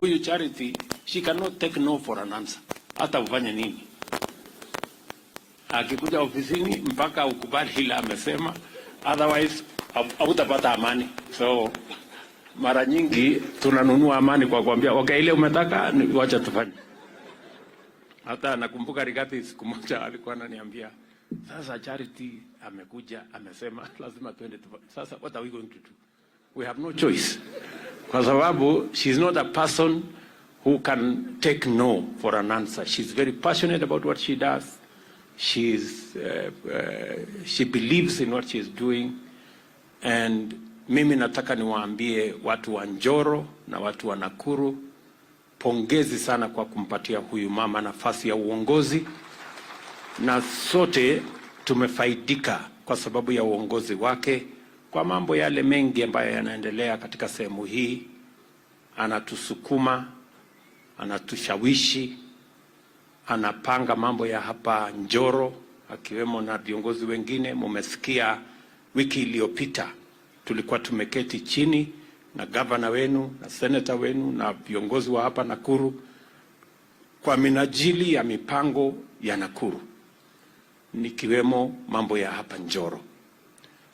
Huyu Charity, she cannot take no for an answer. Hata ufanye nini? Akikuja ofisini mpaka ukubali hila amesema, otherwise hautapata amani. So mara nyingi tunanunua amani kwa kuambia okay, ile umetaka wacha tufanye. Hata nakumbuka Rigati siku moja alikuwa ananiambia, sasa Charity amekuja amesema lazima tuende tufanye. Sasa what are we going to do? We have no choice. Kwa sababu she's not a person who can take no for an answer. She's very passionate about what she does. She believes in what she's doing. And mimi nataka niwaambie watu wa Njoro na watu wa Nakuru, pongezi sana kwa kumpatia huyu mama nafasi ya uongozi, na sote tumefaidika kwa sababu ya uongozi wake kwa mambo yale mengi ambayo yanaendelea katika sehemu hii. Anatusukuma, anatushawishi, anapanga mambo ya hapa Njoro akiwemo na viongozi wengine. Mumesikia wiki iliyopita tulikuwa tumeketi chini na gavana wenu na senator wenu na viongozi wa hapa Nakuru kwa minajili ya mipango ya Nakuru, nikiwemo mambo ya hapa Njoro.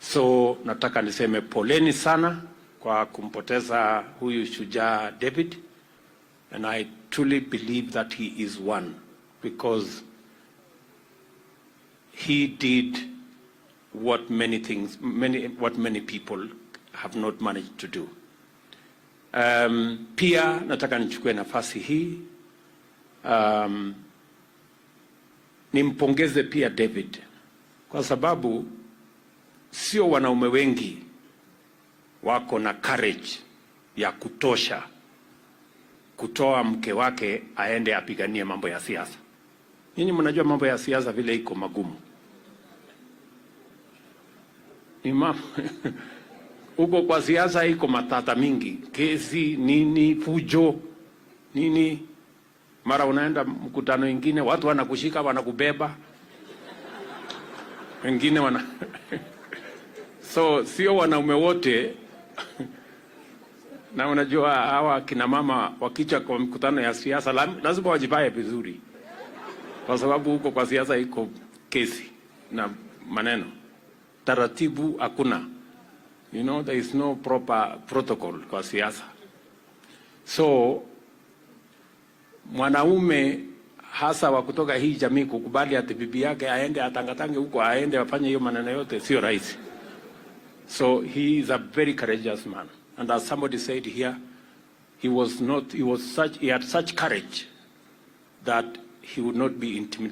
So nataka niseme poleni sana kwa kumpoteza huyu shujaa David, and I truly believe that he is one, because he did what many people have not managed to do. Pia nataka nichukue nafasi hii nimpongeze pia David, kwa sababu sio wanaume wengi wako na courage ya kutosha kutoa mke wake aende apiganie mambo ya siasa. Ninyi mnajua mambo ya siasa vile iko magumu. Huko kwa siasa iko matata mingi, kesi nini, fujo nini. Mara unaenda mkutano ingine watu wanakushika wanakubeba, wengine so sio wanaume wote na unajua hawa kina mama wakicha kwa mkutano ya siasa lazima wajibaye vizuri, kwa sababu huko kwa siasa iko kesi na maneno, taratibu hakuna. You know, there is no proper protocol kwa siasa. So mwanaume hasa wa kutoka hii jamii kukubali ati bibi yake aende atangatange huko, aende afanye hiyo maneno yote, sio rahisi. So he is a very courageous man, and as somebody said here, he had such courage that he would not be intimidated.